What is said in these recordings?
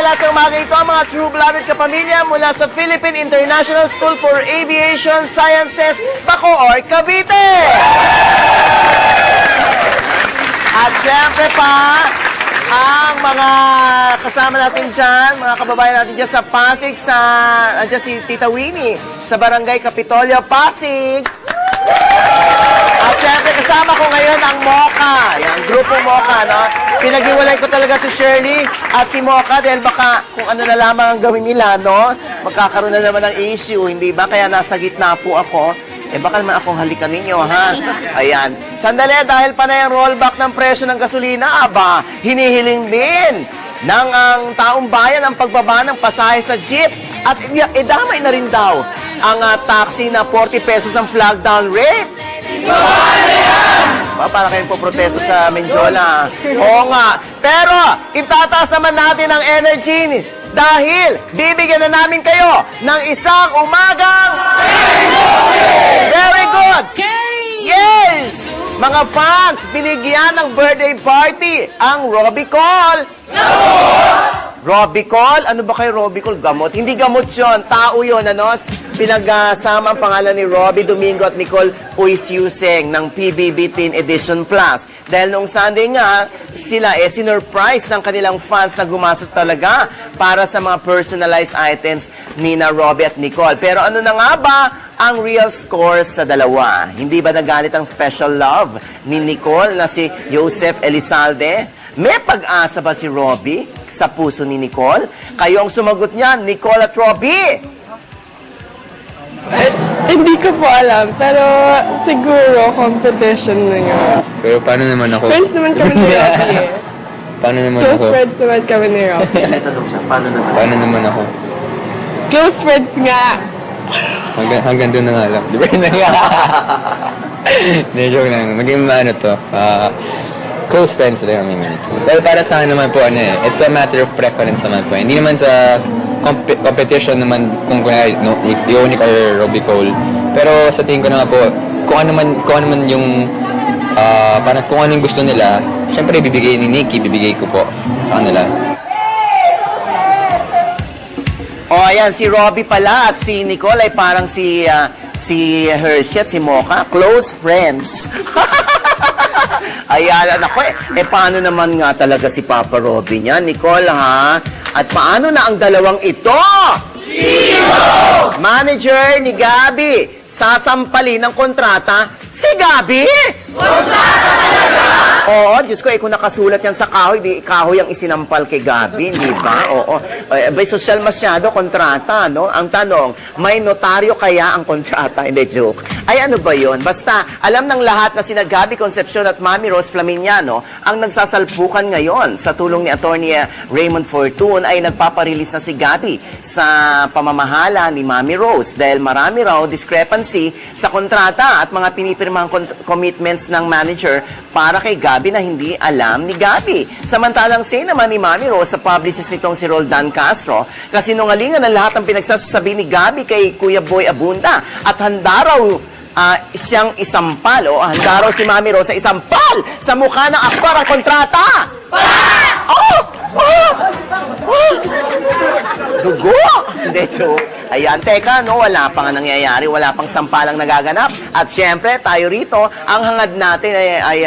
lahat sa umaga ito, mga true-blooded kapamilya mula sa Philippine International School for Aviation Sciences, Bacoor, Cavite! At syempre pa, ang mga kasama natin dyan, mga kababayan natin dyan sa Pasig, andyan si Tita Winnie, sa Barangay Kapitolyo, Pasig. At syempre, kasama ko ngayon ang Mocha. Yung grupo Mocha, no? Pinag-iwalay ko talaga si Shirley at si Mocha dahil baka kung ano na lamang ang gawin nila, no? Magkakaroon na naman ng issue, hindi ba? Kaya nasa gitna po ako. Baka naman akong halikan ninyo, ha? Ayan. Sandali, dahil pa na yung rollback ng presyo ng gasolina, aba, hinihiling din ng ang taong bayan ang pagbaba ng pasahe sa jeep. At idamay na rin daw ang taxi na 40 pesos ang flag down rate. Para kayong poprotesto sa Menjola. Oo nga. Pero, itataas naman natin ang energy dahil bibigyan na namin kayo ng isang umagang very good! Yes! Mga fans, binigyan ng birthday party ang Robicol. Robicol? Ano ba kay Robicol? Gamot? Hindi gamot yun. Tao yun, ano? Pinagsama ang pangalan ni Robbie Domingo at Nicole Uisiuseng ng PBB Teen Edition Plus. Dahil noong Sunday nga, sila sinurprise ng kanilang fans na gumastos talaga para sa mga personalized items ni na Robbie at Nicole. Pero ano na nga ba ang real score sa dalawa? Hindi ba nagalit ang special love ni Nicole na si Joseph Elizalde? May pag-asa ba si Robbie sa puso ni Nicole? Kayo ang sumagot niya, Nicole at Robbie! Hindi ko po alam, pero siguro competition na nga. Pero paano naman ako? Friends naman kami ni Robbie eh. Paano naman Close ako? friends naman kami ni Robbie. Paano naman ako? Close friends nga. Hanggang doon na nga lang. Di ba yun na nga? Hindi, joke lang. Maging ano to, close friends lang kami. Well, para sa akin naman po, it's a matter of preference naman po. Hindi naman sa competition naman kung Ionic or Robbie Cole. Pero sa tingin ko naman po, kung ano man yung parang kung ano yung gusto nila, syempre bibigay ni Nikki, bibigay ko po sa kanila. O, ayan, si Robbie pala at si Nicole ay parang si Hershey at si Mocha, close friends. Ayan, ako paano naman nga talaga si Papa Robbie niya, Nicole, ha? At paano na ang dalawang ito? Sino? Manager ni Gabi, sasampalin ng kontrata si Gabi? Kontrata talaga? Oo, Diyos ko, kung nakasulat yan sa kahoy, di kahoy ang isinampal kay Gabi, di ba? Oo. By social masyado, kontrata, no? Ang tanong, may notaryo kaya ang kontrata? Hindi, joke. Ay, ano ba yon? Basta, alam ng lahat na sina Gabi Concepcion at Mami Rose Flaminiano ang nagsasalpukan ngayon sa tulong ni Attorney Raymond Fortun ay nagpaparelease na si Gabi sa pamamahala ni Mami Rose dahil marami raw discrepancy sa kontrata at mga pinipirmang commitments ng manager para kay Gabi na hindi alam ni Gabi. Samantalang say naman ni Mami Rose sa publicist nitong si Roldan Castro, kasi nungalingan ang lahat ng pinagsasabi ni Gabi kay Kuya Boy Abunda at handa raw siyang isampal o handa raw si Mami Rose sa isampal sa mukha ng aktor ang kontrata. Dugo! Hindi, joke. Ayan, teka, no, wala pang nangyayari, wala pang sampalang nagaganap. At syempre, tayo rito, ang hangad natin ay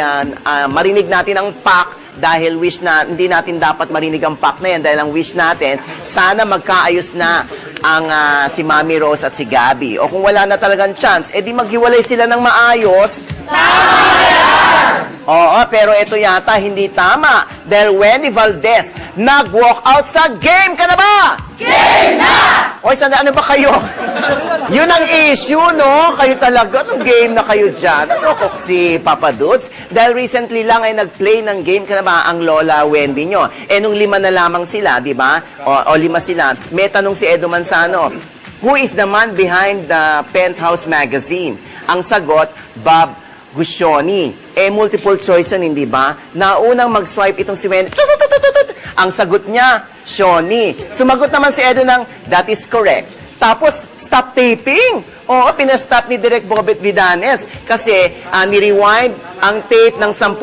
marinig natin ang PAC dahil wish na, hindi natin dapat marinig ang PAC na yan dahil ang wish natin, sana magkaayos na ang si Mami Rose at si Gabi. O kung wala na talagang chance, edi maghiwalay sila ng maayos. Tama yan! Oo, pero ito yata hindi tama dahil Wendy Valdez nag-walk out sa game ka na ba? Game na! Oy, ano ba kayo? Yun ang issue, no? Kayo talaga, itong game na kayo dyan. Ano ko si Papa Dudes? Dahil recently lang ay nag-play ng game ka na ba ang Lola Wendy nyo? Nung 5 na lamang sila, di ba? O 5 sila. May tanong si Edo Manzano, who is the man behind the Penthouse magazine? Ang sagot, Bob Gushoni. Multiple choice yun, hindi ba? Naunang mag-swipe itong si Wendy. Ang sagot niya, Shoni. Sumagot naman si Edo ng, that is correct. Tapos, stop taping. Oo, pinastop ni Direk Bobet Vidanes kasi ni-rewind ang tape ng 10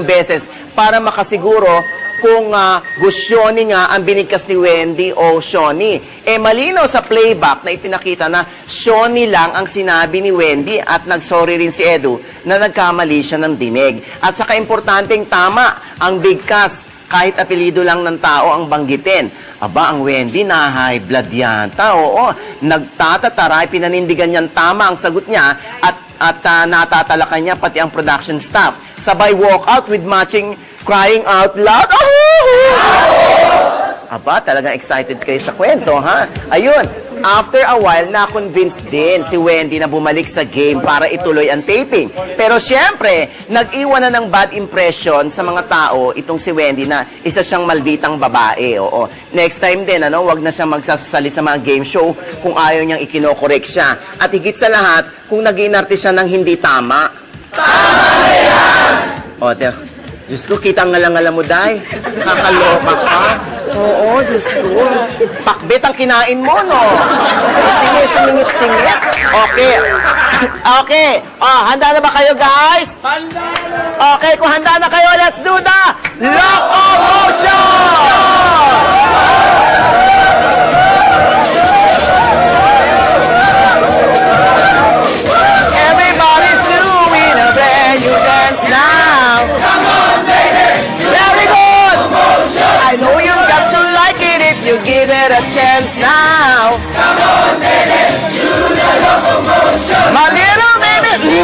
beses para makasiguro kung Gusyoni nga ang binigkas ni Wendy o Shoni. Malinaw sa playback na ipinakita na Shoni lang ang sinabi ni Wendy at nagsorry rin si Edu na nagkamali siya ng dinig. At saka importanteng tama ang bigkas kahit apelido lang ng tao ang banggitin. Aba, ang Wendy na high blood yata. Oo, nagtatataray, pinanindigan niyang tama ang sagot niya at natatalakan niya pati ang production staff. Sabay walk out with matching crying out loud. Aba, talagang excited kayo sa kwento, ha? Ayun, after a while, na-convince din si Wendy na bumalik sa game para ituloy ang taping. Pero syempre, nag-iwan na ng bad impression sa mga tao itong si Wendy na isa siyang malditang babae. Oo. Next time din, wag na siyang magsasali sa mga game show kung ayaw niyang ikinokorek siya. At higit sa lahat, kung nag-inarte siya ng hindi tama. Tama na yan! O, Diyos ko, kitang ngalang-ngala mo, Day. Kakaloka ka. Oo, Diyos ko. Pakbet ang kinain mo, no? Sige, singit-singit. Okay. Okay. Handa na ba kayo, guys? Handa na! Okay, kung handa na kayo, let's do the locomotion! Everybody's doing a brand new dance now. Come on, baby. Very good. I know you've got to like it if you give it a chance now. Come on, baby. Do the locomotion. My little baby.